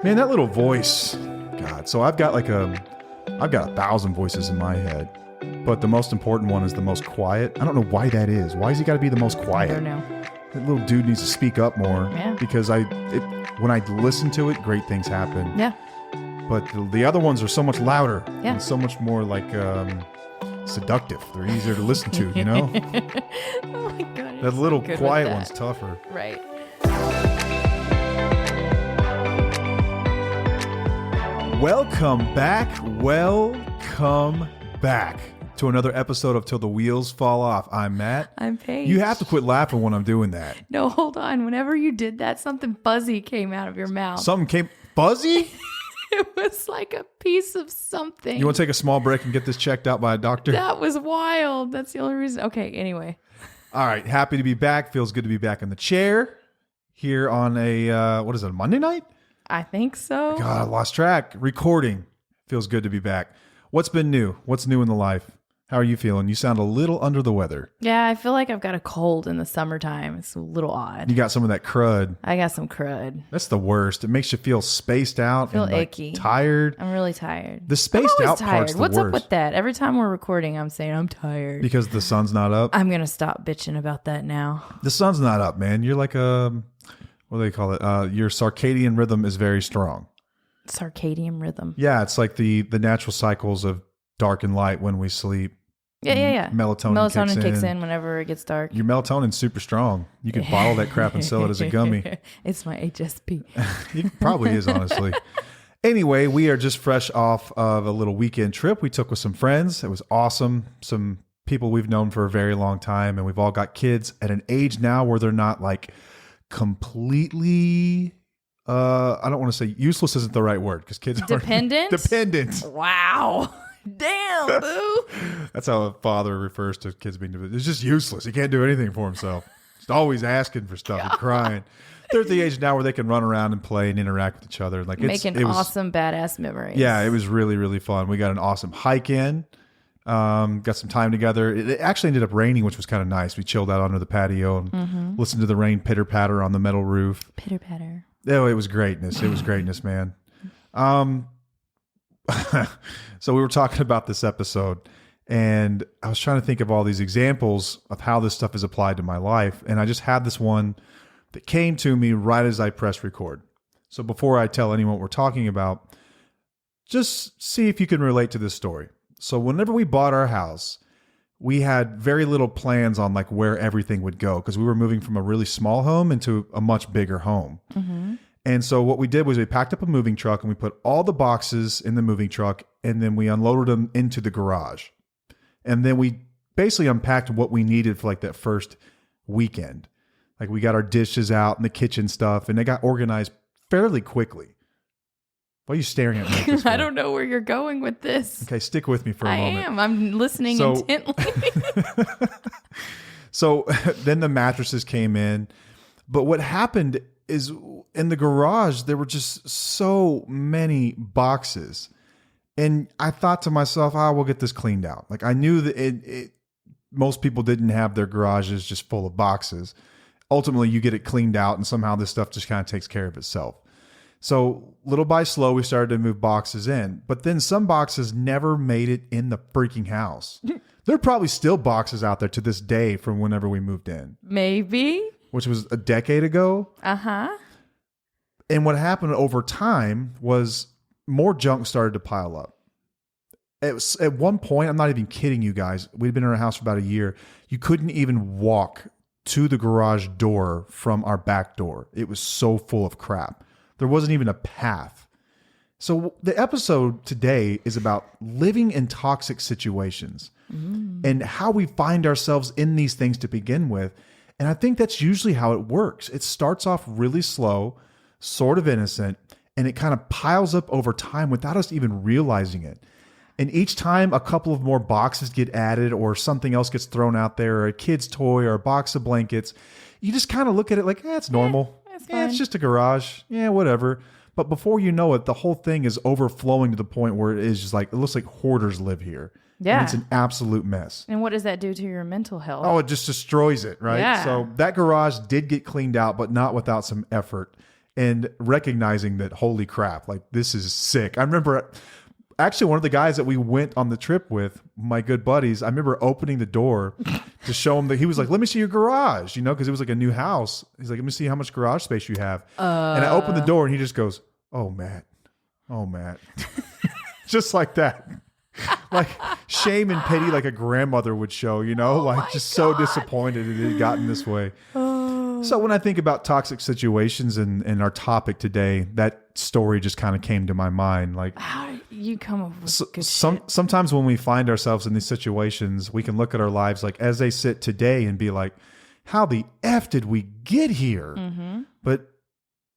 Man, that little voice. God, so I've got 1,000 voices in my head, but the most important one is the most quiet. I don't know why that is. Why has he got to be the most quiet? I don't know. That little dude needs to speak up more. Yeah. Because when I listen to it, great things happen. Yeah. But the other ones are so much louder. Yeah. And so much more seductive. They're easier to listen to, you know? Oh my God. That little good quiet with one's that. tougher. Right. Welcome back to another episode of Till the Wheels Fall Off. I'm Matt. I'm Paige. You have to quit laughing when I'm doing that. No, hold on. Whenever you did that, something fuzzy came out of your mouth. Something came fuzzy? It was like a piece of something. You want to take a small break and get this checked out by a doctor? That was wild. That's the only reason. Okay, anyway. All right, happy to be back. Feels good to be back in the chair here on a, Monday night? I think so. God, I lost track. Recording. Feels good to be back. What's been new? What's new in the life? How are you feeling? You sound a little under the weather. Yeah, I feel like I've got a cold in the summertime. It's a little odd. You got some of that crud. I got some crud. That's the worst. It makes you feel spaced out. Feel and icky. Tired. I'm really tired. The spaced I'm out always part's tired. the What's worst. up with that? Every time we're recording, I'm saying I'm tired. Because the sun's not up? I'm going to stop bitching about that now. The sun's not up, man. You're like what do they call it? Your circadian rhythm is very strong. Circadian rhythm. Yeah, it's like the natural cycles of dark and light when we sleep. Yeah. Melatonin kicks in whenever it gets dark. Your melatonin's super strong. You could bottle that crap and sell it as a gummy. It's my HSP. It probably is, honestly. Anyway, we are just fresh off of a little weekend trip we took with some friends. It was awesome. Some people we've known for a very long time, and we've all got kids at an age now where they're not like completely... I don't want to say useless isn't the right word because kids are dependent. Wow. Damn, boo. That's how a father refers to kids being dependent. It's just useless. He can't do anything for himself. Just always asking for stuff and crying. They're at the age now where they can run around and play and interact with each other. Like Making awesome, badass memories. Yeah, it was really, really fun. We got an awesome hike in. Got some time together. It actually ended up raining, which was kind of nice. We chilled out under the patio and listened to the rain pitter patter on the metal roof. Pitter patter. Oh, it was greatness. It was greatness, man. So we were talking about this episode, and I was trying to think of all these examples of how this stuff is applied to my life, and I just had this one that came to me right as I pressed record. So before I tell anyone what we're talking about, just see if you can relate to this story. So whenever we bought our house, we had very little plans on like where everything would go because we were moving from a really small home into a much bigger home. Mm-hmm. And so what we did was we packed up a moving truck and we put all the boxes in the moving truck and then we unloaded them into the garage. And then we basically unpacked what we needed for like that first weekend. Like we got our dishes out and the kitchen stuff and they got organized fairly quickly. Why are you staring at me? I don't know where you're going with this. Okay, stick with me for a moment. I am. I'm listening intently. So then the mattresses came in. But what happened is in the garage, there were just so many boxes. And I thought to myself, we'll get this cleaned out. Like I knew that most people didn't have their garages just full of boxes. Ultimately, you get it cleaned out and somehow this stuff just kind of takes care of itself. So little by slow, we started to move boxes in. But then some boxes never made it in the freaking house. There are probably still boxes out there to this day from whenever we moved in. Maybe. Which was a decade ago. Uh-huh. And what happened over time was more junk started to pile up. At one point, I'm not even kidding you guys, we'd been in our house for about a year. You couldn't even walk to the garage door from our back door. It was so full of crap. There wasn't even a path. So the episode today is about living in toxic situations and how we find ourselves in these things to begin with. And I think that's usually how it works. It starts off really slow, sort of innocent, and it kind of piles up over time without us even realizing it. And each time a couple of more boxes get added or something else gets thrown out there or a kid's toy or a box of blankets, you just kind of look at it like, it's normal. It's just a garage. Yeah, whatever. But before you know it, the whole thing is overflowing to the point where it is just like, it looks like hoarders live here. Yeah. And it's an absolute mess. And what does that do to your mental health? Oh, it just destroys it, right? Yeah. So that garage did get cleaned out, but not without some effort. and recognizing that, holy crap, like this is sick. I remember actually one of the guys that we went on the trip with, my good buddies, I remember opening the door to show him that he was like, let me see your garage, because it was like a new house. He's like, let me see how much garage space you have. And I opened the door and he just goes, oh, Matt. Just like that. Like shame and pity like a grandmother would show, like just so disappointed it had gotten this way. So when I think about toxic situations and our topic today, that story just kind of came to my mind. Like, how do you come up with good shit? Sometimes when we find ourselves in these situations, we can look at our lives like as they sit today and be like, how the F did we get here? Mm-hmm. But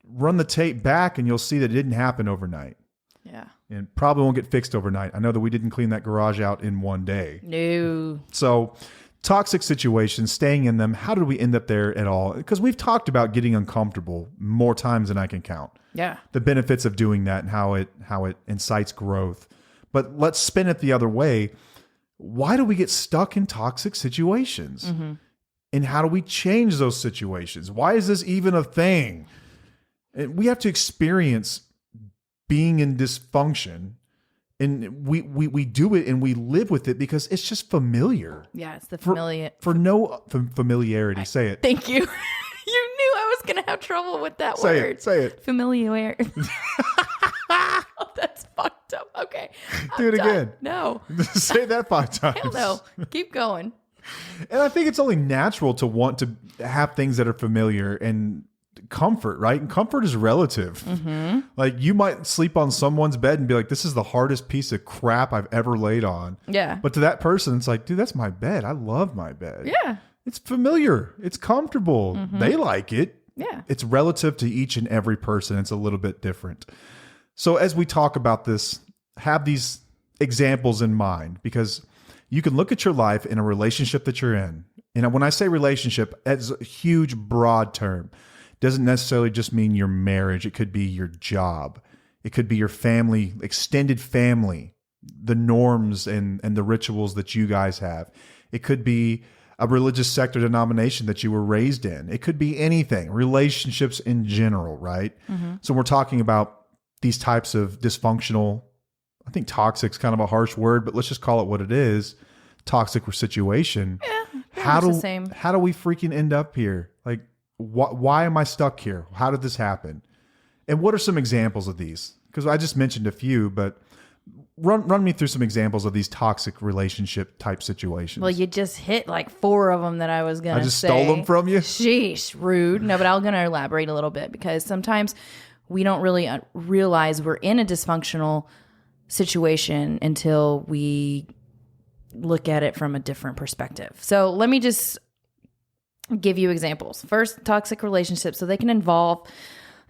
run the tape back and you'll see that it didn't happen overnight. Yeah. And probably won't get fixed overnight. I know that we didn't clean that garage out in one day. No. So toxic situations, staying in them, how did we end up there at all? Because we've talked about getting uncomfortable more times than I can count. Yeah. The benefits of doing that and how it incites growth. But let's spin it the other way. Why do we get stuck in toxic situations? Mm-hmm. And how do we change those situations? Why is this even a thing? And we have to experience being in dysfunction. And we do it and we live with it because it's just familiar. Yeah, it's the familiarity. Say it. Thank you. You knew I was going to have trouble with that word. Say it. Familiarity. Oh, that's fucked up. Okay. Do it again. No. Say that 5 times. Hell no. Keep going. And I think it's only natural to want to have things that are familiar and comfort, right? And comfort is relative. Mm-hmm. Like you might sleep on someone's bed and be like, this is the hardest piece of crap I've ever laid on. Yeah. But to that person, it's like, dude, that's my bed. I love my bed. Yeah. It's familiar. It's comfortable. Mm-hmm. They like it. Yeah. It's relative to each and every person. It's a little bit different. So as we talk about this, have these examples in mind because you can look at your life in a relationship that you're in. And when I say relationship, it's a huge, broad term. Doesn't necessarily just mean your marriage. It could be your job. It could be your family, extended family, the norms and the rituals that you guys have. It could be a religious sect or denomination that you were raised in. It could be anything, relationships in general, right? Mm-hmm. So we're talking about these types of dysfunctional, I think toxic is kind of a harsh word, but let's just call it what it is, toxic situation. Yeah, how do we freaking end up here? Like, why am I stuck here? How did this happen? And what are some examples of these? Because I just mentioned a few, but run me through some examples of these toxic relationship type situations. Well, you just hit like 4 of them that I was going to say. I just stole them from you? Sheesh, rude. No, but I'm going to elaborate a little bit because sometimes we don't really realize we're in a dysfunctional situation until we look at it from a different perspective. So let me just give you examples. First, toxic relationships. So they can involve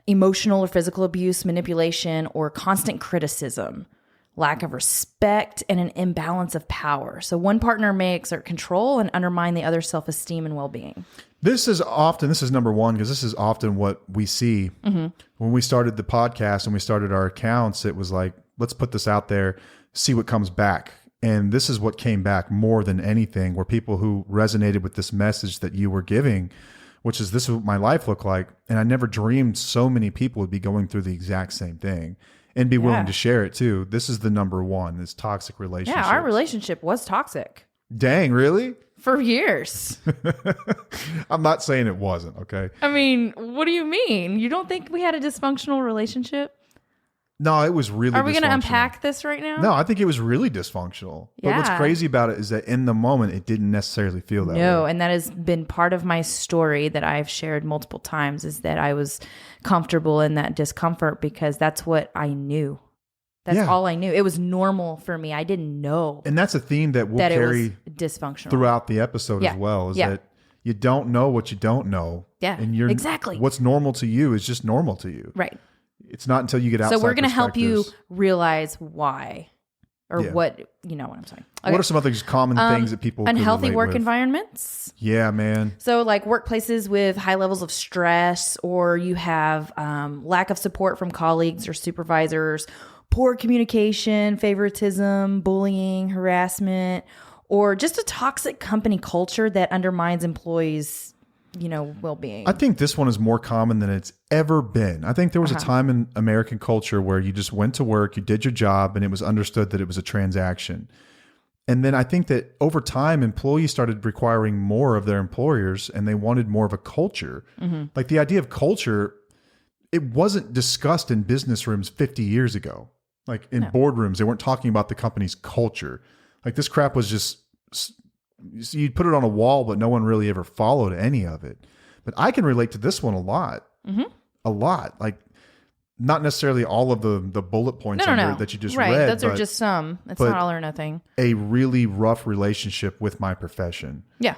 emotional or physical abuse, manipulation, or constant criticism, lack of respect, and an imbalance of power. So one partner may exert control and undermine the other's self-esteem and well-being. This is number one, because this is often what we see. Mm-hmm. When we started the podcast and we started our accounts, it was like, let's put this out there, see what comes back. And this is what came back more than anything, were people who resonated with this message that you were giving, which is, this is what my life looked like. And I never dreamed so many people would be going through the exact same thing and be willing to share it too. This is the number one, is toxic relationships. Yeah, our relationship was toxic. Dang, really? For years. I'm not saying it wasn't, okay? I mean, what do you mean? You don't think we had a dysfunctional relationship? No, it was really Are we going to unpack this right now? No, I think it was really dysfunctional. Yeah. But what's crazy about it is that in the moment, it didn't necessarily feel that way. No, and that has been part of my story that I've shared multiple times, is that I was comfortable in that discomfort because that's what I knew. That's all I knew. It was normal for me. I didn't know. And that's a theme that we'll carry dysfunctional throughout the episode as well, is that you don't know what you don't know. Yeah, and exactly. What's normal to you is just normal to you. Right. It's not until you get outside. So we're going to help you realize why, or what, you know what I'm saying. Okay. What are some other common things that people unhealthy work environments? Yeah, man. So like workplaces with high levels of stress, or you have lack of support from colleagues or supervisors, poor communication, favoritism, bullying, harassment, or just a toxic company culture that undermines employees' well-being. I think this one is more common than it's ever been. I think there was a time in American culture where you just went to work, you did your job, and it was understood that it was a transaction. And then I think that over time, employees started requiring more of their employers, and they wanted more of a culture. Like the idea of culture, it wasn't discussed in business rooms 50 years ago. Like in boardrooms, they weren't talking about the company's culture. Like this crap was just, you'd put it on a wall, but no one really ever followed any of it. But I can relate to this one a lot. A lot. Like not necessarily all of the bullet points under it that you just read. Those are just some. It's not all or nothing. A really rough relationship with my profession. Yeah.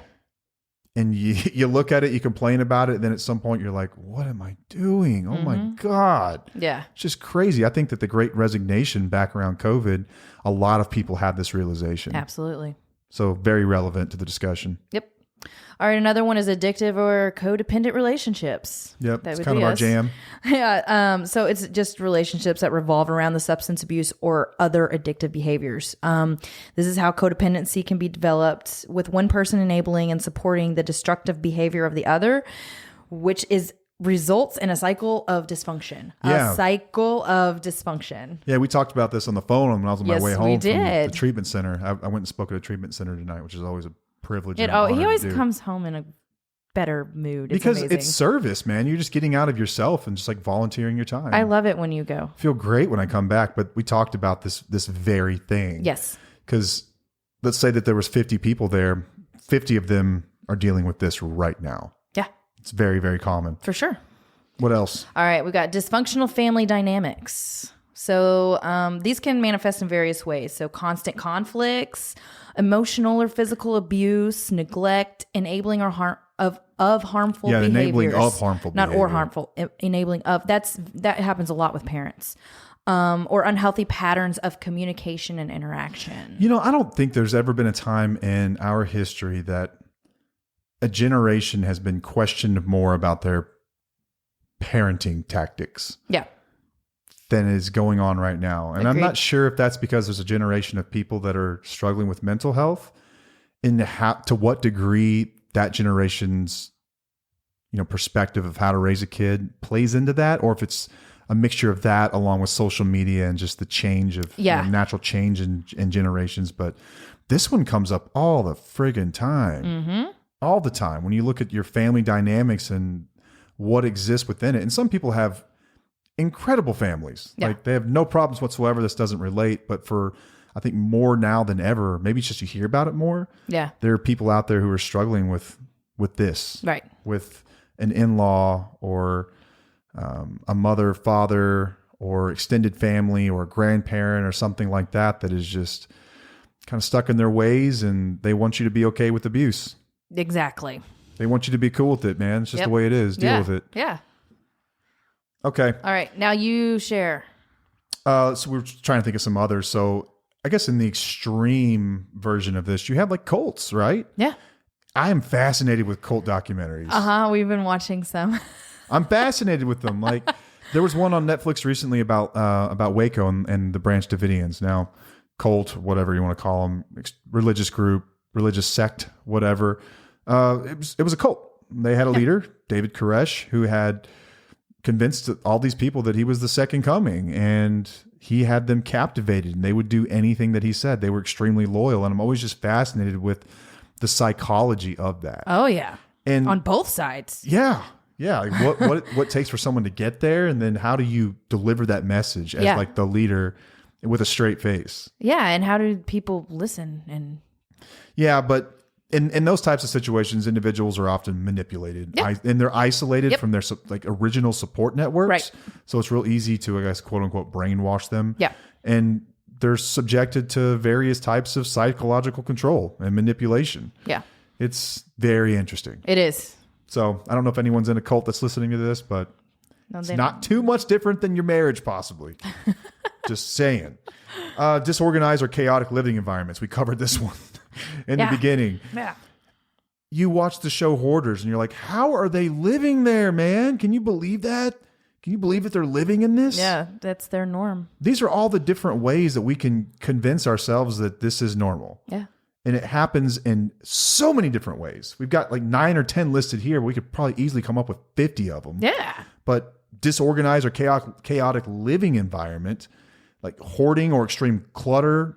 And you look at it, you complain about it, and then at some point you're like, what am I doing? Oh my God. Yeah. It's just crazy. I think that the Great Resignation back around COVID, a lot of people had this realization. Absolutely. So very relevant to the discussion. Yep. All right. Another one is addictive or codependent relationships. Yep. It's kind of our jam. Yeah. So it's just relationships that revolve around the substance abuse or other addictive behaviors. This is how codependency can be developed, with one person enabling and supporting the destructive behavior of the other, which results in a cycle of dysfunction. Yeah. A cycle of dysfunction. Yeah, we talked about this on the phone when I was on my Yes, way we home from did. the treatment center. I went and spoke at a treatment center tonight, which is always a privilege. He always comes home in a better mood. Because amazing. it's service, man. You're just getting out of yourself and just like volunteering your time. I love it when you go. I feel great when I come back, but we talked about this very thing. Yes. Because let's say that there was 50 people there, 50 of them are dealing with this right now. Yeah. It's very, very common. For sure. What else? All right, we got dysfunctional family dynamics. So these can manifest in various ways. So constant conflicts, emotional or physical abuse, neglect, enabling or harmful behaviors. Enabling of harmful Not behavior. or harmful, enabling of. That happens a lot with parents. Or unhealthy patterns of communication and interaction. I don't think there's ever been a time in our history that a generation has been questioned more about their parenting tactics. Yeah. Than is going on right now. And Agreed. I'm not sure if that's because there's a generation of people that are struggling with mental health, and to what degree that generation's perspective of how to raise a kid plays into that, or if it's a mixture of that along with social media and just the change of natural change in generations. But this one comes up all the friggin' time. All the time. When you look at your family dynamics and what exists within it. And some people have incredible families. Yeah. Like they have no problems whatsoever. This doesn't relate. But I think more now than ever, maybe it's just you hear about it more. Yeah. There are people out there who are struggling with this. Right. With an in-law or a mother, father, or extended family or a grandparent or something like that is just kind of stuck in their ways, and they want you to be okay with abuse. Exactly. They want you to be cool with it, man. It's just the way it is. Deal with it. Yeah. Okay. All right. Now you share. So we're trying to think of some others. So I guess in the extreme version of this, you have like cults, right? Yeah. I am fascinated with cult documentaries. We've been watching some. I'm fascinated with them. Like there was one on Netflix recently about Waco and the Branch Davidians. Now, cult, whatever you want to call them, religious group, religious sect, whatever. It was a cult. They had a leader, David Koresh, who had convinced all these people that he was the second coming, and he had them captivated, and they would do anything that he said. They were extremely loyal, and I'm always just fascinated with the psychology of that. Oh yeah, and on both sides. Yeah. Like what it takes for someone to get there, and then how do you deliver that message as like the leader with a straight face? Yeah, and how do people listen? And but in those types of situations, individuals are often manipulated, and they're isolated from their like original support networks. Right. So it's real easy to, I guess, quote unquote, brainwash them. Yeah. And they're subjected to various types of psychological control and manipulation. Yeah. It's very interesting. It is. So I don't know if anyone's in a cult that's listening to this, but it's not too much different than your marriage, possibly. Just saying. Disorganized or chaotic living environments. We covered this one in the beginning. Yeah. You watch the show Hoarders and you're like, how are they living there, man? Can you believe that? Can you believe that they're living in this? Yeah, that's their norm. These are all the different ways that we can convince ourselves that this is normal. Yeah. And it happens in so many different ways. We've got like 9 or 10 listed here. We could probably easily come up with 50 of them. Yeah. But disorganized or chaotic living environment, like hoarding or extreme clutter,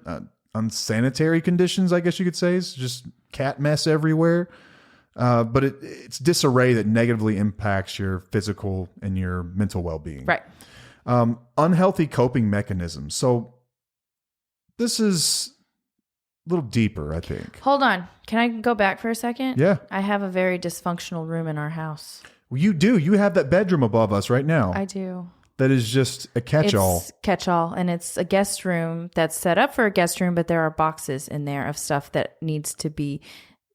unsanitary conditions, I guess you could say, is just cat mess everywhere. But it's disarray that negatively impacts your physical and your mental well-being. Right. Unhealthy coping mechanisms. So this is a little deeper, I think. Hold on. Can I go back for a second? Yeah. I have a very dysfunctional room in our house. Well, you do. You have that bedroom above us right now. I do. That is just a catch-all. It's catch-all, and it's a guest room that's set up for a guest room, but there are boxes in there of stuff that needs to be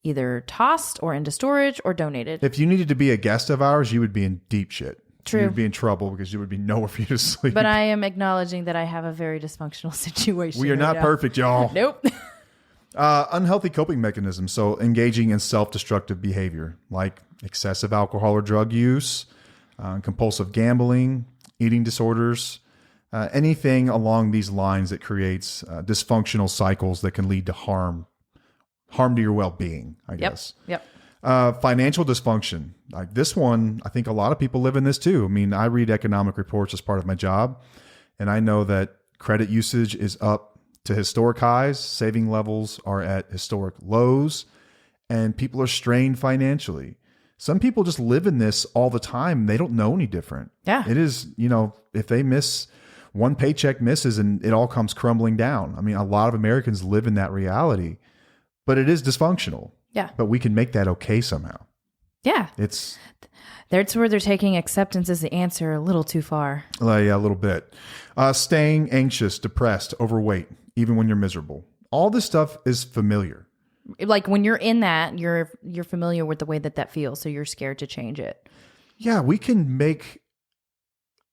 either tossed or into storage or donated. If you needed to be a guest of ours, you would be in deep shit. True. You'd be in trouble because you would be nowhere for you to sleep. But I am acknowledging that I have a very dysfunctional situation. We are not perfect, y'all. Nope. Unhealthy coping mechanisms. So engaging in self-destructive behavior like excessive alcohol or drug use, compulsive gambling, eating disorders, anything along these lines that creates dysfunctional cycles that can lead to harm to your well-being, I guess. Yep. Financial dysfunction. Like this one, I think a lot of people live in this too. I mean, I read economic reports as part of my job, and I know that credit usage is up to historic highs, saving levels are at historic lows, and people are strained financially. Some people just live in this all the time. They don't know any different. Yeah. It is, if they miss one paycheck misses and it all comes crumbling down. I mean, a lot of Americans live in that reality, but it is dysfunctional. Yeah. But we can make that okay somehow. Yeah. That's where they're taking acceptance as the answer a little too far. Yeah, a little bit. Staying anxious, depressed, overweight, even when you're miserable. All this stuff is familiar. Like when you're in that, you're familiar with the way that feels, so you're scared to change it. Yeah, we can make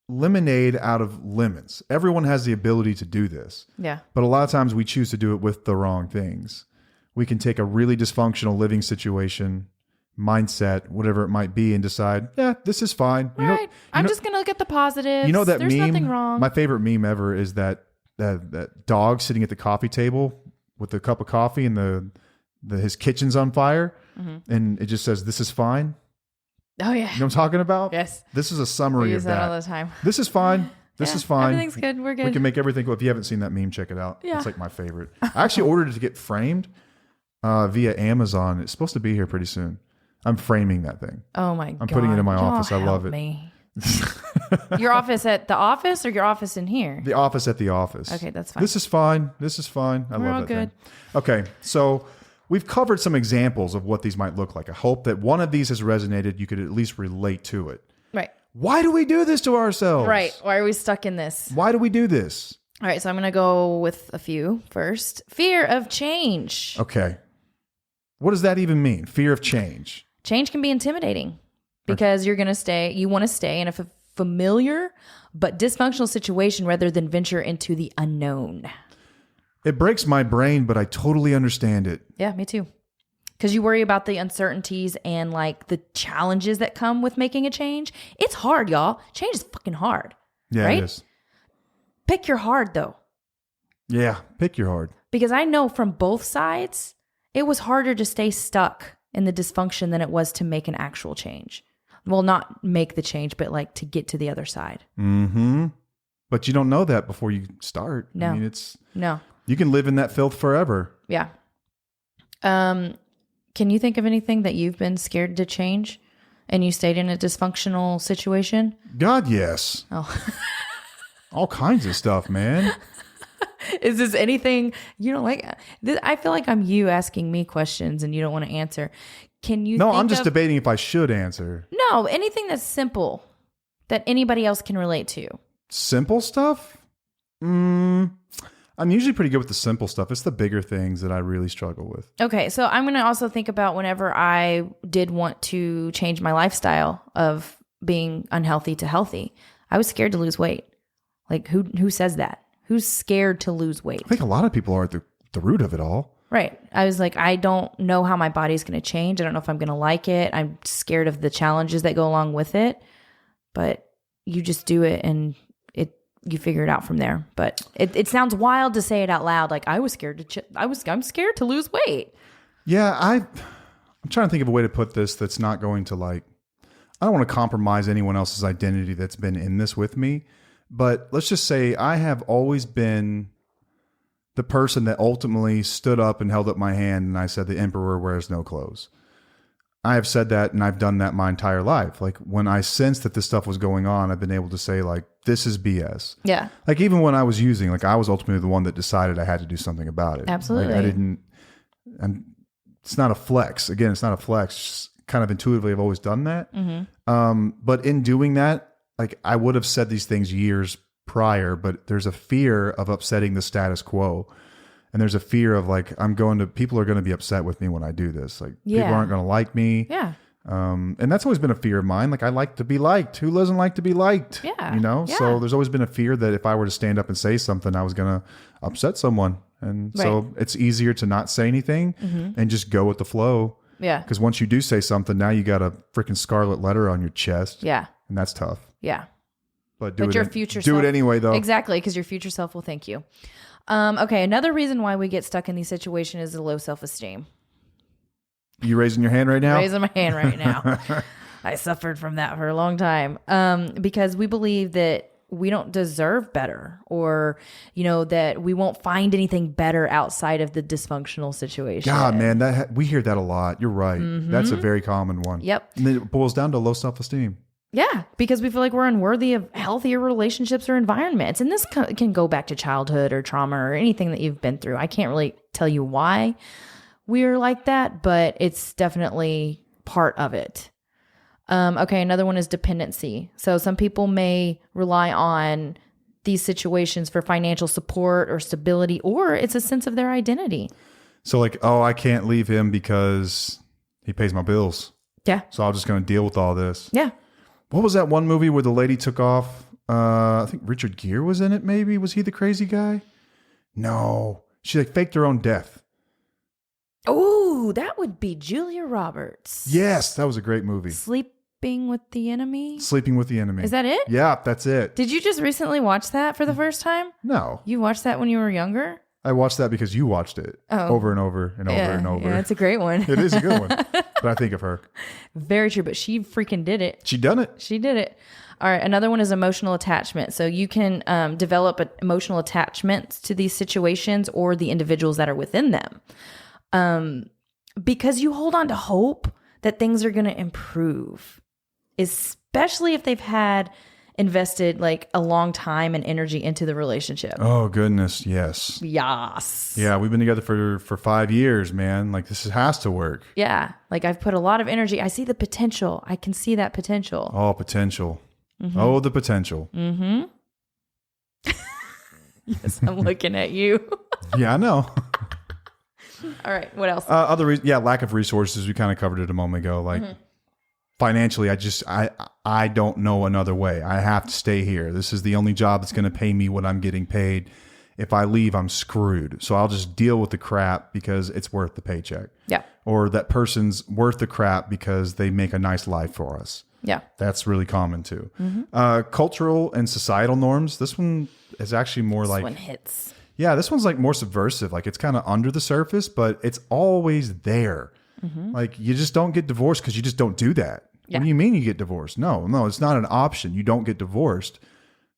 lemonade out of lemons. Everyone has the ability to do this. Yeah. But a lot of times we choose to do it with the wrong things. We can take a really dysfunctional living situation, mindset, whatever it might be, and decide, yeah, this is fine. Right. I'm just going to look at the positives. You know that There's meme? nothing wrong. My favorite meme ever is that dog sitting at the coffee table with a cup of coffee and his kitchen's on fire. Mm-hmm. And it just says, this is fine. Oh, yeah. You know what I'm talking about? Yes. This is a summary we use of that. all the time. This is fine. This is fine. Everything's good. We're good. We can make everything cool. If you haven't seen that meme, check it out. Yeah. It's like my favorite. I actually ordered it to get framed via Amazon. It's supposed to be here pretty soon. I'm framing that thing. Oh my God. I'm putting it in my office. I love it. Me. Your office at the office or your office in here? The office at the office. Okay, that's fine. This is fine. This is fine. I We're all love that good. thing. Okay, so we've covered some examples of what these might look like. I hope that one of these has resonated. You could at least relate to it. Right. Why do we do this to ourselves? Right. Why are we stuck in this? Why do we do this? All right, so I'm going to go with a few first. Fear of change. Okay. What does that even mean? Fear of change. Change can be intimidating because you want to stay in a familiar but dysfunctional situation rather than venture into the unknown. It breaks my brain, but I totally understand it. Yeah, me too. Because you worry about the uncertainties and like the challenges that come with making a change. It's hard, y'all. Change is fucking hard. Yeah, right? It is. Pick your hard though. Yeah, pick your hard. Because I know from both sides, it was harder to stay stuck in the dysfunction than it was to make an actual change. Well, not make the change, but like to get to the other side. Mm-hmm. But you don't know that before you start. No. I mean, No. You can live in that filth forever. Yeah. Can you think of anything that you've been scared to change and you stayed in a dysfunctional situation? God, yes. Oh. All kinds of stuff, man. Is this anything you don't like? I feel like I'm you asking me questions and you don't want to answer. Can you? No, I'm just debating if I should answer. No, anything that's simple that anybody else can relate to. Simple stuff? I'm usually pretty good with the simple stuff. It's the bigger things that I really struggle with. Okay, so I'm going to also think about whenever I did want to change my lifestyle of being unhealthy to healthy. I was scared to lose weight. Like who says that? Who's scared to lose weight? I think a lot of people are at the root of it all. Right. I was like, I don't know how my body's going to change. I don't know if I'm going to like it. I'm scared of the challenges that go along with it. But you just do it and it you figure it out from there. But it sounds wild to say it out loud. Like I'm scared to lose weight. Yeah, I'm trying to think of a way to put this that's not going to like, I don't want to compromise anyone else's identity that's been in this with me, but let's just say I have always been the person that ultimately stood up and held up my hand and I said, the emperor wears no clothes. I have said that and I've done that my entire life. Like when I sensed that this stuff was going on, I've been able to say like, this is BS. Yeah. Like even when I was using, like I was ultimately the one that decided I had to do something about it. Absolutely. Like, it's not a flex. Again, it's not a flex. Just kind of intuitively, I've always done that. But in doing that, like I would have said these things years prior, but there's a fear of upsetting the status quo. And there's a fear of like, people are going to be upset with me when I do this. Like people aren't going to like me. Yeah. And that's always been a fear of mine. Like I like to be liked. Who doesn't like to be liked? Yeah. You know? Yeah. So there's always been a fear that if I were to stand up and say something, I was going to upset someone. And so it's easier to not say anything and just go with the flow. Yeah. Because once you do say something, now you got a freaking scarlet letter on your chest. Yeah. And that's tough. Yeah. But your future do self, it anyway, though. Exactly, because your future self will thank you. Okay, another reason why we get stuck in these situations is a low self-esteem. You raising your hand right now? Raising my hand right now. I suffered from that for a long time because we believe that we don't deserve better, or that we won't find anything better outside of the dysfunctional situation. God, man, we hear that a lot. You're right. That's a very common one. Yep. And then it boils down to low self-esteem. Yeah, because we feel like we're unworthy of healthier relationships or environments. And this can go back to childhood or trauma or anything that you've been through. I can't really tell you why we're like that, but it's definitely part of it. Okay, another one is dependency. So some people may rely on these situations for financial support or stability, or it's a sense of their identity. So like, oh, I can't leave him because he pays my bills. Yeah. So I'm just going to deal with all this. Yeah. What was that one movie where the lady took off? I think Richard Gere was in it, maybe. Was he the crazy guy? No. She like faked her own death. Oh, that would be Julia Roberts. Yes, that was a great movie. Sleeping with the Enemy? Sleeping with the Enemy. Is that it? Yeah, that's it. Did you just recently watch that for the first time? No. You watched that when you were younger? I watched that because you watched it over and over and over and over. Yeah, it's a great one. It is a good one. But I think of her. Very true, but she freaking did it. She done it. She did it. All right, another one is emotional attachment. So you can develop emotional attachments to these situations or the individuals that are within them. Because you hold on to hope that things are going to improve, especially if they've had invested like a long time and energy into the relationship. Oh goodness, yes. Yes. Yeah, we've been together for 5 years, man. Like this has to work. Yeah. Like I've put a lot of energy. I see the potential. I can see that potential. Oh, potential. Oh, the potential. Yes, I'm looking at you. Yeah, I know. All right. What else? Lack of resources. We kind of covered it a moment ago. Like financially, I don't know another way. I have to stay here. This is the only job that's going to pay me what I'm getting paid. If I leave, I'm screwed. So I'll just deal with the crap because it's worth the paycheck. Yeah. Or that person's worth the crap because they make a nice life for us. Yeah. That's really common too. Cultural and societal norms. This one is actually more This like one hits. Yeah, this one's like more subversive. Like it's kind of under the surface, but it's always there. Like you just don't get divorced because you just don't do that. Yeah. What do you mean you get divorced? No, it's not an option. You don't get divorced.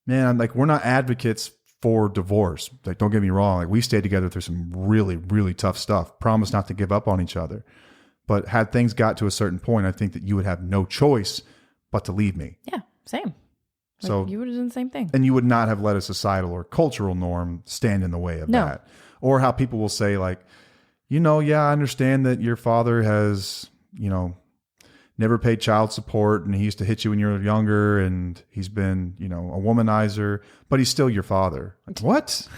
Man, like we're not advocates for divorce. Like don't get me wrong. Like we stayed together through some really, really tough stuff. Promise not to give up on each other. But had things got to a certain point, I think that you would have no choice but to leave me. Yeah, same. So you would have done the same thing. And you would not have let a societal or cultural norm stand in the way of that. Or how people will say like, I understand that your father has, never paid child support and he used to hit you when you were younger and he's been, a womanizer, but he's still your father. Like, what?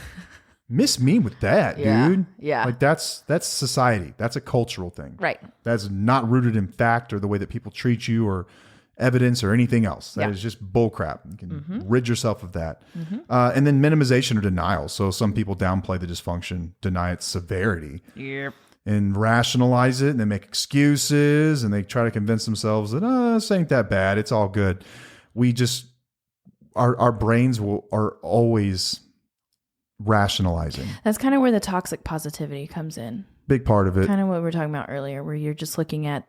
Miss me with that, dude. Yeah. Like that's society. That's a cultural thing. Right. That's not rooted in fact or the way that people treat you or evidence or anything else. That is just bullcrap. You can rid yourself of that. And then minimization or denial. So some people downplay the dysfunction, deny its severity. Yep. And rationalize it, and they make excuses, and they try to convince themselves that, this ain't that bad. It's all good. our brains are always rationalizing. That's kind of where the toxic positivity comes in. Big part of it. Kind of what we were talking about earlier, where you're just looking at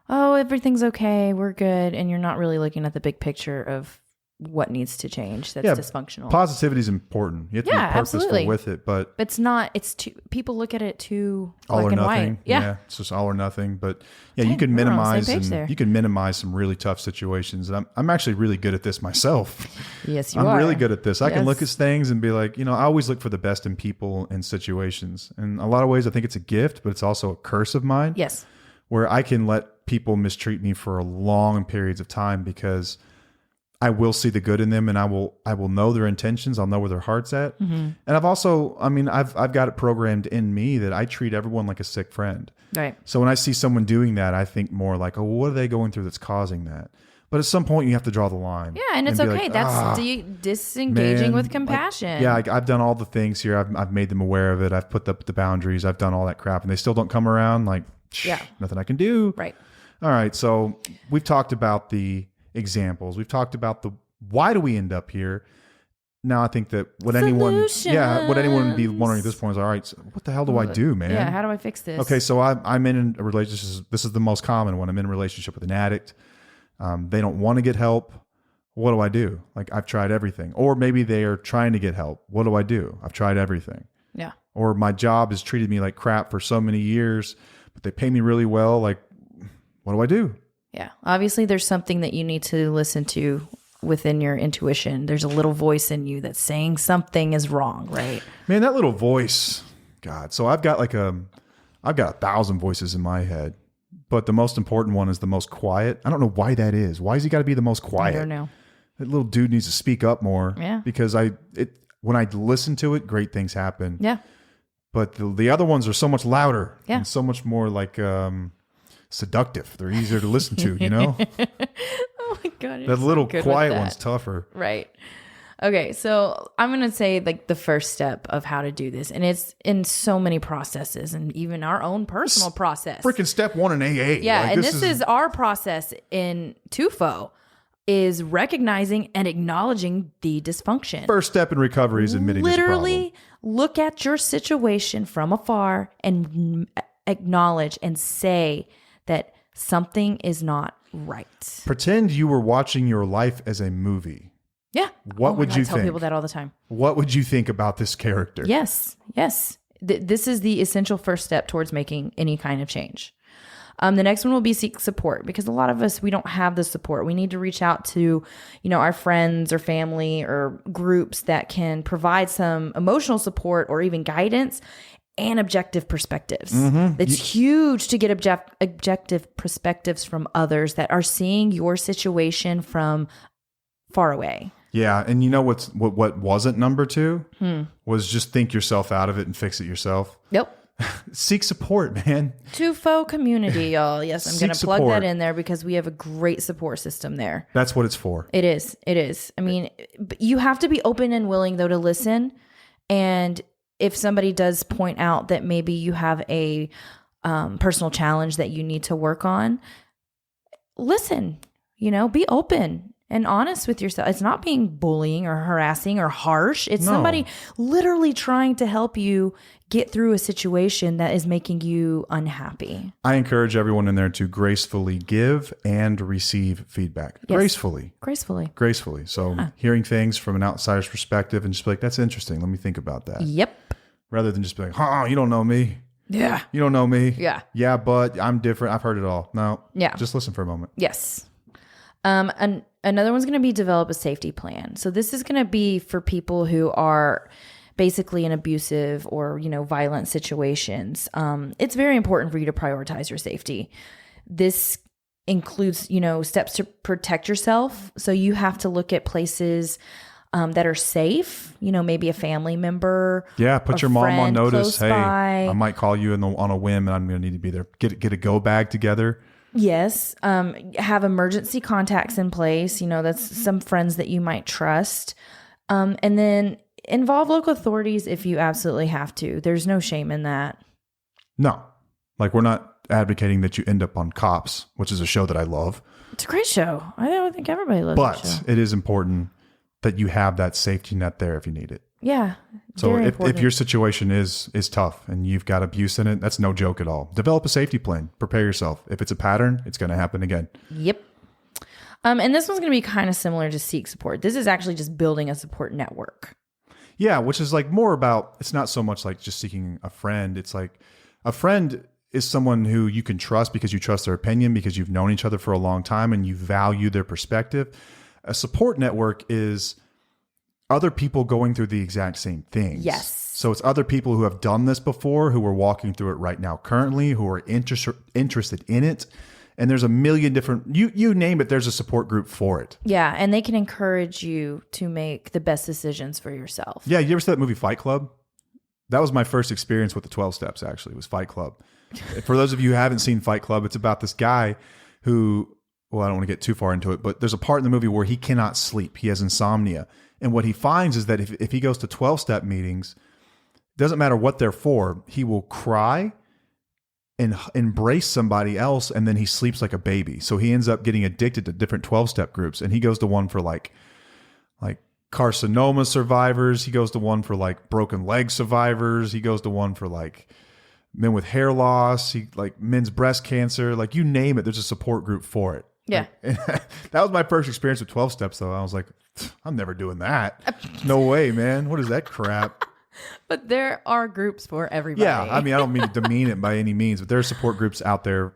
oh, everything's okay, we're good. And you're not really looking at the big picture of what needs to change that's dysfunctional. Positivity is important. You have to be purposeful absolutely. with it, but it's not, it's too, people look at it too all black or and nothing. white. Yeah. It's just all or nothing. But yeah, Dang, you can we're on the minimize same page there. you can minimize some really tough situations. And I'm actually really good at this myself. Yes, you I'm are. really good at this. I can Yes. look at things and be like, I always look for the best in people and situations. And in a lot of ways, I think it's a gift, but it's also a curse of mine. Yes. Where I can let people mistreat me for long periods of time because I will see the good in them and I will know their intentions. I'll know where their heart's at. Mm-hmm. And I've also, I've got it programmed in me that I treat everyone like a sick friend. Right. So when I see someone doing that, I think more like, oh, what are they going through that's causing that? But at some point you have to draw the line. Yeah. And it's be okay. like, That's disengaging man, with compassion. I've done all the things here. I've made them aware of it. I've put up the boundaries. I've done all that crap and they still don't come around. Like, nothing I can do. Right. All right. So we've talked about the examples. We've talked about the why do we end up here. Now I think that what anyone would be wondering at this point is, all right, so what the hell do I do, man? Yeah, how do I fix this? Okay, so I'm in a relationship. This is the most common one. I'm in a relationship with an addict. They don't want to get help. What do I do? Like, I've tried everything. Or maybe they are trying to get help. What do I do? I've tried everything. Yeah. Or my job has treated me like crap for so many years, but they pay me really well. Like, what do I do? Yeah. Obviously, there's something that you need to listen to within your intuition. There's a little voice in you that's saying something is wrong, right? Man, that little voice, God. So I've got 1,000 voices in my head, but the most important one is the most quiet. I don't know why that is. Why has he got to be the most quiet? I don't know. That little dude needs to speak up more. Yeah. Because when I listen to it, great things happen. Yeah. But the other ones are so much louder. Yeah. And so much more like seductive. They're easier to listen to, Oh my God. That little quiet one's tougher. Right. Okay. So I'm going to say like the first step of how to do this. And it's in so many processes and even our own personal process. Freaking step 1 in AA. Yeah. Like, and this is our process in TUFO is recognizing and acknowledging the dysfunction. First step in recovery is admitting there's a problem. Literally look at your situation from afar and acknowledge and say that something is not right. Pretend you were watching your life as a movie. Yeah. What would you I tell think? people that all the time. What would you think about this character? Yes. Yes. This is the essential first step towards making any kind of change. The next one will be seek support because a lot of us, we don't have the support. We need to reach out to, our friends or family or groups that can provide some emotional support or even guidance and objective perspectives. Mm-hmm. It's huge to get objective perspectives from others that are seeing your situation from far away. Yeah, and what wasn't number 2 was just think yourself out of it and fix it yourself. Nope. Seek support, man. TUFO community, y'all. Yes, I'm going to plug support. that in there because we have a great support system there. That's what it's for. It is. It is. I mean, you have to be open and willing, though, to listen. And if somebody does point out that maybe you have a personal challenge that you need to work on, listen, be open and honest with yourself. It's not being bullying or harassing or harsh. It's somebody literally trying to help you get through a situation that is making you unhappy. I encourage everyone in there to gracefully give and receive feedback. Yes. Gracefully. So hearing things from an outsider's perspective and just be like, that's interesting. Let me think about that. Yep. Rather than just be like, you don't know me. Yeah. You don't know me. Yeah. Yeah, but I'm different. I've heard it all. No. Yeah. Just listen for a moment. Yes. And another one's going to be develop a safety plan. So this is going to be for people who are basically in abusive or, violent situations. It's very important for you to prioritize your safety. This includes, steps to protect yourself. So you have to look at places that are safe, maybe a family member. Yeah, put your mom on notice. Hey, by. I might call you on a whim and I'm going to need to be there. Get a go bag together. Yes. Have emergency contacts in place. That's some friends that you might trust. And then involve local authorities if you absolutely have to. There's no shame in that. No. Like we're not advocating that you end up on Cops, which is a show that I love. It's a great show. I don't think everybody loves that show. But it is important that you have that safety net there if you need it. Yeah. So if your situation is tough and you've got abuse in it, that's no joke at all. Develop a safety plan. Prepare yourself. If it's a pattern, it's going to happen again. Yep. And this one's going to be kind of similar to seek support. This is actually just building a support network. Yeah, which is like more about, it's not so much like just seeking a friend. It's like a friend is someone who you can trust because you trust their opinion, because you've known each other for a long time and you value their perspective. A support network is other people going through the exact same things. Yes. So it's other people who have done this before, who are walking through it right now currently, who are interested in it. And there's a million different, you name it, there's a support group for it. Yeah, and they can encourage you to make the best decisions for yourself. Yeah, you ever see that movie Fight Club? That was my first experience with the 12 steps, actually, was Fight Club. For those of you who haven't seen Fight Club, it's about this guy who, well, I don't want to get too far into it, but there's a part in the movie where he cannot sleep. He has insomnia. And what he finds is that if he goes to 12-step meetings, doesn't matter what they're for, he will cry and embrace somebody else, and then he sleeps like a baby. So he ends up getting addicted to different 12-step groups. And he goes to one for like carcinoma survivors. He goes to one for like broken leg survivors. He goes to one for like men with hair loss. He like men's breast cancer. Like you name it, there's a support group for it. Yeah. That was my first experience with 12 steps though. I was like, I'm never doing that. No way, man. What is that crap? But there are groups for everybody. Yeah. I mean, I don't mean to demean it by any means, but there are support groups out there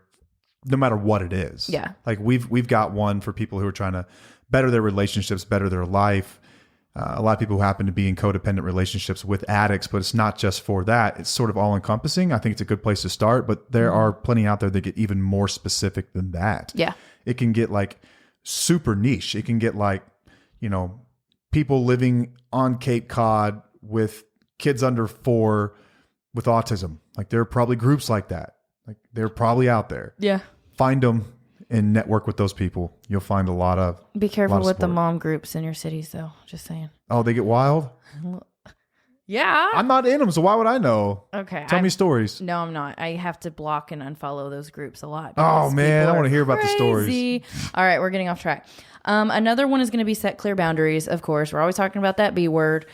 no matter what it is. Yeah. Like we've got one for people who are trying to better their relationships, better their life. A lot of people who happen to be in codependent relationships with addicts, but it's not just for that. It's sort of all encompassing. I think it's a good place to start, but there are plenty out there that get even more specific than that. Yeah. It can get like super niche. It can get like, people living on Cape Cod with kids under 4 with autism. Like there are probably groups like that. Like they're probably out there. Yeah. Find them and network with those people. You'll find a lot of Be careful with the support. mom groups in your cities, though. Just saying. Oh, they get wild? Yeah. I'm not in them, so why would I know? Okay. Tell me stories. No, I'm not. I have to block and unfollow those groups a lot. Oh, because man. people I are want to hear about the stories. crazy. All right. We're getting off track. Another one is going to be set clear boundaries, of course. We're always talking about that B word.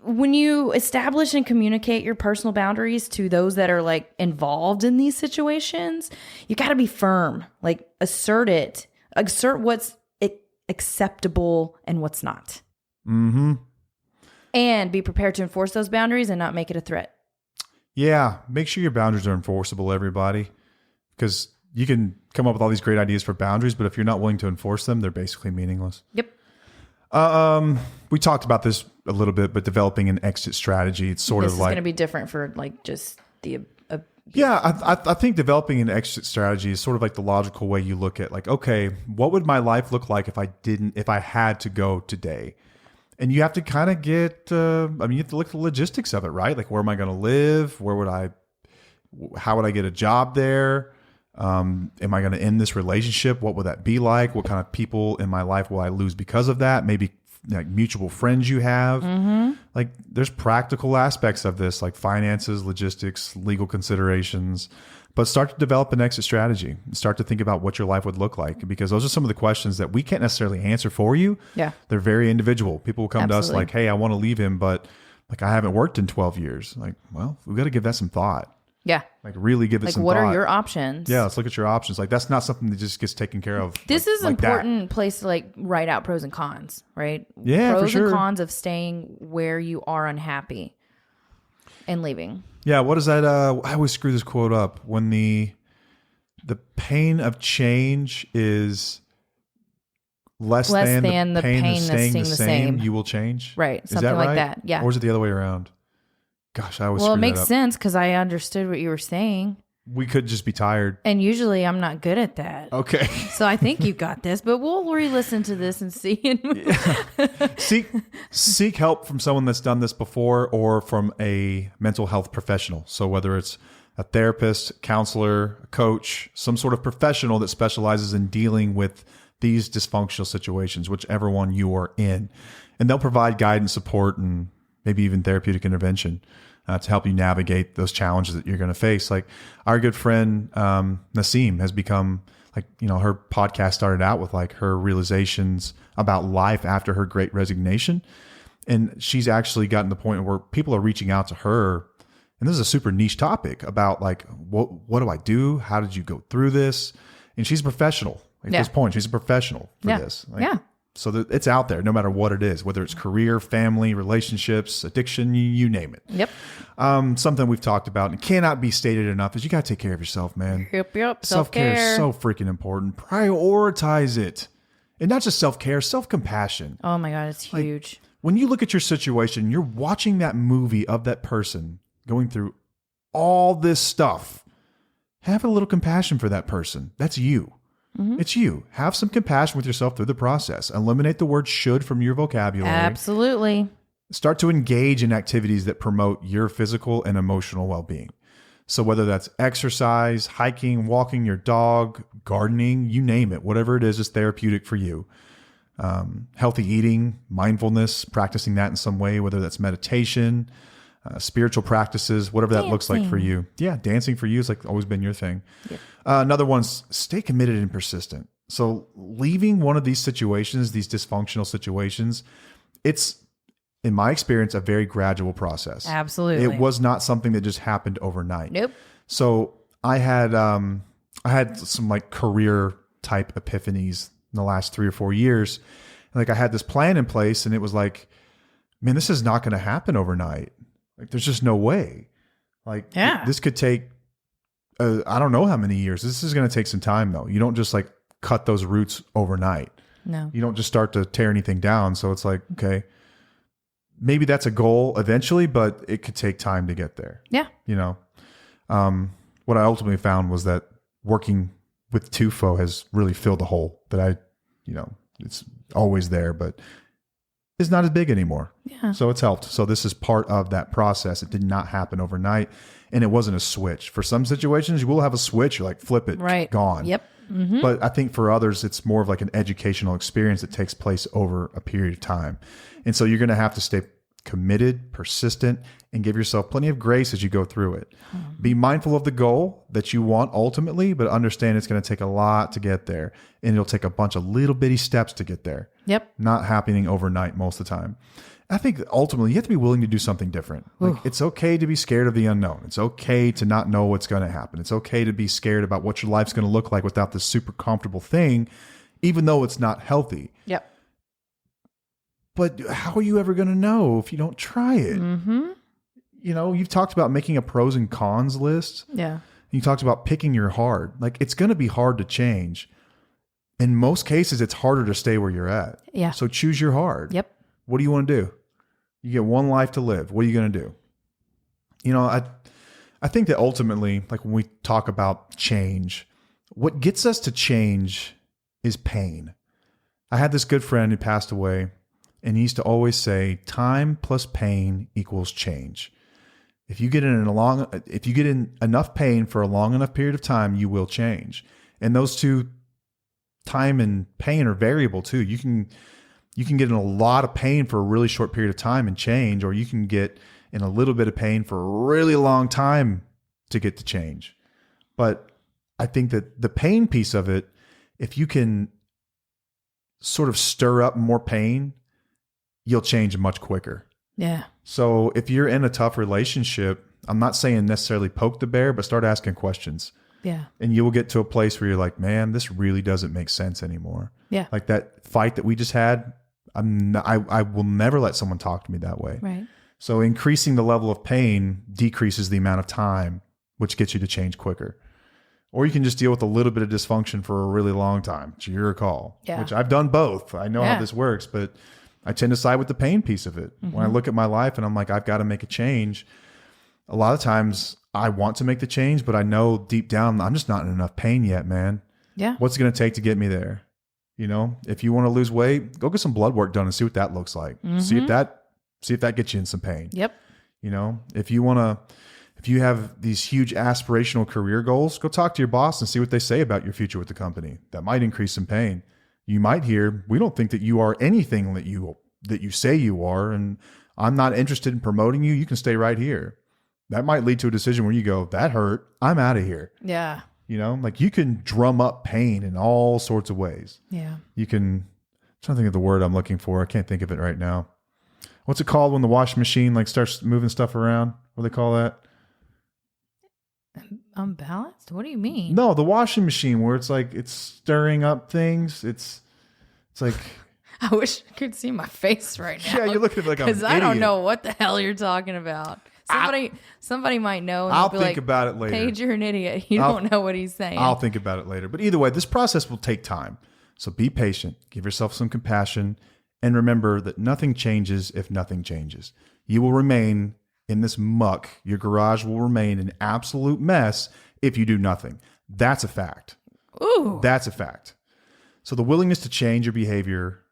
When you establish and communicate your personal boundaries to those that are like involved in these situations, you got to be firm. Like assert what's acceptable and what's not. Mm-hmm. And be prepared to enforce those boundaries and not make it a threat. Yeah. Make sure your boundaries are enforceable, everybody. Because you can come up with all these great ideas for boundaries, but if you're not willing to enforce them, they're basically meaningless. Yep. We talked about this a little bit, but developing an exit strategy, it's sort This of is like going to be different for like just the yeah, I think developing an exit strategy is sort of like the logical way you look at like, okay, what would my life look like if I had to go today? And you have to kind of get, you have to look at the logistics of it, right? Like, where am I going to live? How would I get a job there? Am I going to end this relationship? What would that be like? What kind of people in my life will I lose because of that? Maybe like mutual friends you have. Mm-hmm. Like there's practical aspects of this, like finances, logistics, legal considerations, but start to develop an exit strategy. Start to think about what your life would look like, because those are some of the questions that we can't necessarily answer for you. Yeah. They're very individual. People will come Absolutely. to us like, hey, I want to leave him, but like I haven't worked in 12 years. Like, well, we've got to give that some thought. Yeah. Like really give it some what thought. are your options? Yeah, let's look at your options. Like that's not something that just gets taken care of. This is like important place to like write out pros and cons, right? Yeah, pros for sure. and cons of staying where you are unhappy and leaving. Yeah, what is that? I always screw this quote up. When the pain of change is less than the pain of staying the same, you will change. Right, Is something that like right? that. Yeah. Or is it the other way around? Gosh, I always Well, it screw makes that up. sense because I understood what you were saying. We could just be tired. And usually I'm not good at that. Okay. So I think you got this, but we'll re-listen to this and see. Seek help from someone that's done this before or from a mental health professional. So whether it's a therapist, counselor, a coach, some sort of professional that specializes in dealing with these dysfunctional situations, whichever one you are in. And they'll provide guidance, support, and maybe even therapeutic intervention. to help you navigate those challenges that you're going to face. Like our good friend Naseem has become like, her podcast started out with like her realizations about life after her great resignation. And she's actually gotten to the point where people are reaching out to her. And this is a super niche topic about like, what do I do? How did you go through this? And she's a professional at this point. She's a professional for this. Like, so that it's out there no matter what it is, whether it's career, family, relationships, addiction, you name it. Yep. Something we've talked about and cannot be stated enough is you got to take care of yourself, man. Yep. Self-care is so freaking important. Prioritize it. And not just self-care, self-compassion. Oh my God, it's huge. When you look at your situation, you're watching that movie of that person going through all this stuff. Have a little compassion for that person. That's you. Mm-hmm. It's you. Have some compassion with yourself through the process. Eliminate the word should from your vocabulary. Absolutely. Start to engage in activities that promote your physical and emotional well-being. So whether that's exercise, hiking, walking your dog, gardening, you name it, whatever it is therapeutic for you. Healthy eating, mindfulness, practicing that in some way, whether that's meditation, spiritual practices, whatever that looks like for you. Yeah, dancing for you has like always been your thing. Yep. Another one's stay committed and persistent. So leaving one of these situations, these dysfunctional situations, it's, in my experience, a very gradual process. Absolutely. It was not something that just happened overnight. Nope. So I had some like career type epiphanies in the last 3 or 4 years. Like I had this plan in place and it was like, man, this is not going to happen overnight. Like there's just no way. Like this could take, I don't know how many years. This is going to take some time though. You don't just like cut those roots overnight. No. You don't just start to tear anything down. So it's like, okay, maybe that's a goal eventually, but it could take time to get there. Yeah. What I ultimately found was that working with TUFO has really filled the hole that it's always there, but it's not as big anymore. Yeah. So it's helped. So this is part of that process. It did not happen overnight and it wasn't a switch. For some situations, you will have a switch. You're like, flip it, right, gone. Yep. Mm-hmm. But I think for others, it's more of like an educational experience that takes place over a period of time. And so you're going to have to stay committed, persistent, and give yourself plenty of grace as you go through it. Mm-hmm. Be mindful of the goal that you want ultimately, but understand it's going to take a lot to get there. And it'll take a bunch of little bitty steps to get there. Yep. Not happening overnight most of the time. I think ultimately you have to be willing to do something different. Like it's okay to be scared of the unknown. It's okay to not know what's going to happen. It's okay to be scared about what your life's going to look like without this super comfortable thing, even though it's not healthy. Yep. But how are you ever going to know if you don't try it? Mm-hmm. You've talked about making a pros and cons list. Yeah. You talked about picking your hard. Like it's going to be hard to change. In most cases, it's harder to stay where you're at. Yeah. So choose your hard. Yep. What do you want to do? You get one life to live. What are you going to do? I think that ultimately, like when we talk about change, what gets us to change is pain. I had this good friend who passed away, and he used to always say, time plus pain equals change. If you get in enough pain for a long enough period of time, you will change. And those two, time and pain, are variable too. You can get in a lot of pain for a really short period of time and change, or you can get in a little bit of pain for a really long time to get to change. But I think that the pain piece of it, if you can sort of stir up more pain, you'll change much quicker. Yeah. So if you're in a tough relationship, I'm not saying necessarily poke the bear, but start asking questions. Yeah. And you will get to a place where you're like, man, this really doesn't make sense anymore. Yeah. Like that fight that we just had, I will never let someone talk to me that way. Right. So increasing the level of pain decreases the amount of time, which gets you to change quicker. Or you can just deal with a little bit of dysfunction for a really long time. It's your call, which I've done both. I know how this works, but I tend to side with the pain piece of it. Mm-hmm. When I look at my life and I'm like, I've got to make a change. A lot of times I want to make the change, but I know deep down, I'm just not in enough pain yet, man. Yeah. What's it going to take to get me there? If you want to lose weight, go get some blood work done and see what that looks like. Mm-hmm. See if that gets you in some pain. Yep. If you have these huge aspirational career goals, go talk to your boss and see what they say about your future with the company. That might increase some pain. You might hear, we don't think that you are anything that you say you are, and I'm not interested in promoting you. You can stay right here. That might lead to a decision where you go, that hurt. I'm out of here. Yeah. You know, like you can drum up pain in all sorts of ways. Yeah. You can, I'm trying to think of the word I'm looking for. I can't think of it right now. What's it called when the washing machine like starts moving stuff around? What do they call that? Unbalanced? What do you mean? No, the washing machine where it's like it's stirring up things. It's like I wish I could see my face right now. yeah, you're looking at me like I'm an because I don't idiot. know what the hell you're talking about. Somebody might know. And I'll they'll be think like, about it later. Paige, you're an idiot. You don't know what he's saying. I'll think about it later. But either way, this process will take time. So be patient, give yourself some compassion, and remember that nothing changes if nothing changes. You will remain in this muck. Your garage will remain an absolute mess if you do nothing. That's a fact. Ooh. That's a fact. So the willingness to change your behavior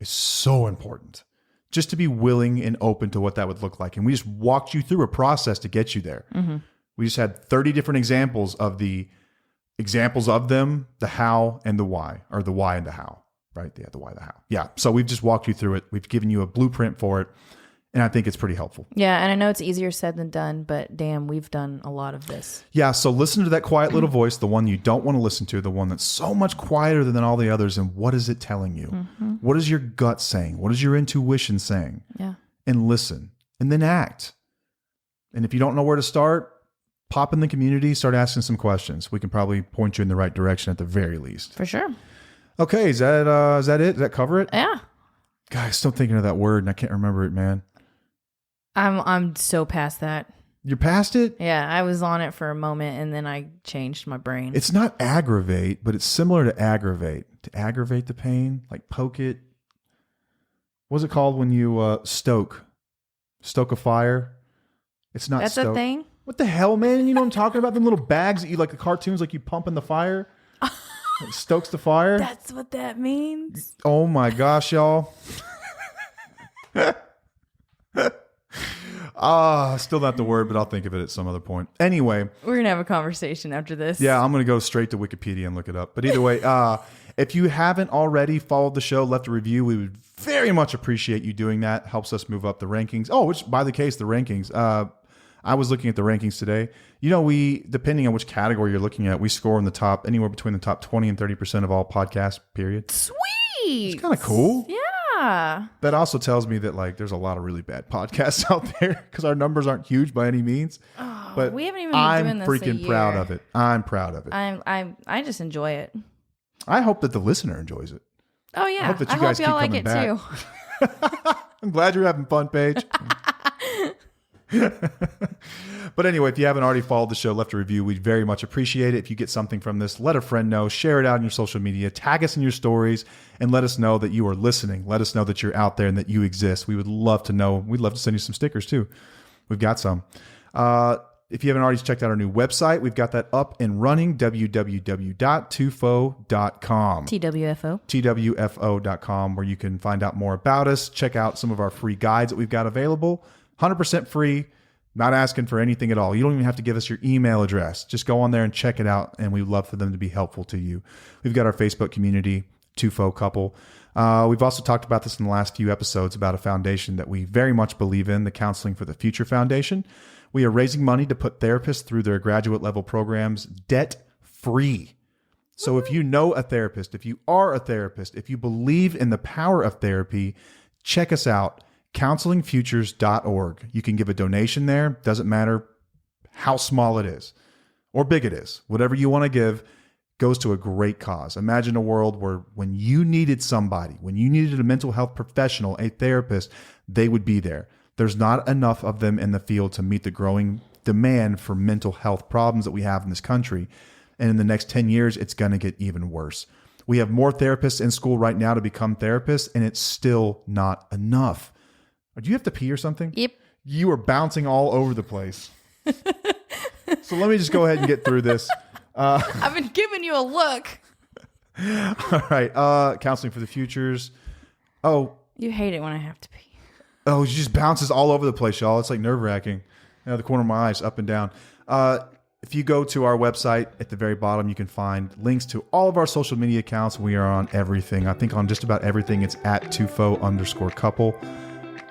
is so important. Just to be willing and open to what that would look like. And we just walked you through a process to get you there. Mm-hmm. We just had 30 different examples of them, the how and the why, or the why and the how, right? Yeah, the why, the how. Yeah. So we've just walked you through it. We've given you a blueprint for it. And I think it's pretty helpful. Yeah. And I know it's easier said than done, but damn, we've done a lot of this. Yeah. So listen to that quiet little voice, the one you don't want to listen to, the one that's so much quieter than all the others. And what is it telling you? Mm-hmm. What is your gut saying? What is your intuition saying? Yeah. And listen and then act. And if you don't know where to start, pop in the community, start asking some questions. We can probably point you in the right direction at the very least. For sure. Okay. Is that it? Does that cover it? Yeah. Guys, still thinking of that word and I can't remember it, man. I'm so past that. You're past it? Yeah, I was on it for a moment and then I changed my brain. It's not aggravate, but it's similar to aggravate. To aggravate the pain, like poke it. What's it called when you stoke a fire? It's not That's stoke. a thing? What the hell, man? You know what I'm talking about? Them little bags that you like the cartoons, like you pump in the fire. It stokes the fire. That's what that means? Oh my gosh, y'all. Still not the word, but I'll think of it at some other point. Anyway. We're going to have a conversation after this. Yeah, I'm going to go straight to Wikipedia and look it up. But either way, if you haven't already followed the show, left a review, we would very much appreciate you doing that. Helps us move up the rankings. Oh, which, by the case, the rankings. I was looking at the rankings today. You know, we, depending on which category you're looking at, we score in the top, anywhere between the top 20 and 30% of all podcasts, period. Sweet. It's kind of cool. Yeah. That also tells me that like there's a lot of really bad podcasts out there because our numbers aren't huge by any means. Oh, but we haven't even been doing this I'm a freaking year. proud of it. I'm proud of it. I just enjoy it. I hope that the listener enjoys it. Oh yeah. I hope that you guys y'all keep like coming it back. too. I'm glad you're having fun, Paige. But anyway, if you haven't already followed the show, left a review, we'd very much appreciate it. If you get something from this, let a friend know, share it out on your social media, tag us in your stories, and let us know that you are listening. Let us know that you're out there and that you exist. We would love to know. We'd love to send you some stickers too. We've got some. If you haven't already checked out our new website, we've got that up and running, www.tufo.com. TWFO. TWFO.com, where you can find out more about us, check out some of our free guides that we've got available. 100% free, not asking for anything at all. You don't even have to give us your email address. Just go on there and check it out, and we'd love for them to be helpful to you. We've got our Facebook community, Tufo Couple. We've also talked about this in the last few episodes about a foundation that we very much believe in, the Counseling for the Future Foundation. We are raising money to put therapists through their graduate level programs debt-free. So if you know a therapist, if you are a therapist, if you believe in the power of therapy, check us out. counselingfutures.org. You can give a donation there. Doesn't matter how small it is or big it is. Whatever you want to give goes to a great cause. Imagine a world where when you needed somebody, when you needed a mental health professional, a therapist, they would be there. There's not enough of them in the field to meet the growing demand for mental health problems that we have in this country. And in the next 10 years, it's going to get even worse. We have more therapists in school right now to become therapists, and it's still not enough. Do you have to pee or something? Yep. You are bouncing all over the place. So let me just go ahead and get through this. I've been giving you a look. All right. Counseling for the Futures. Oh. You hate it when I have to pee. Oh, she just bounces all over the place, y'all. It's like nerve-wracking. The corner of my eyes, up and down. If you go to our website, at the very bottom, you can find links to all of our social media accounts. We are on everything. I think on just about everything, it's at @Tufo_couple.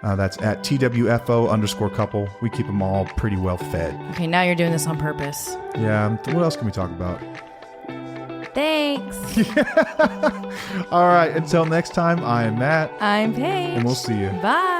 That's at TWFO_couple. We keep them all pretty well fed. Okay, now you're doing this on purpose. Yeah. What else can we talk about? Thanks. All right. Until next time, I am Matt. I'm Paige. And we'll see you. Bye.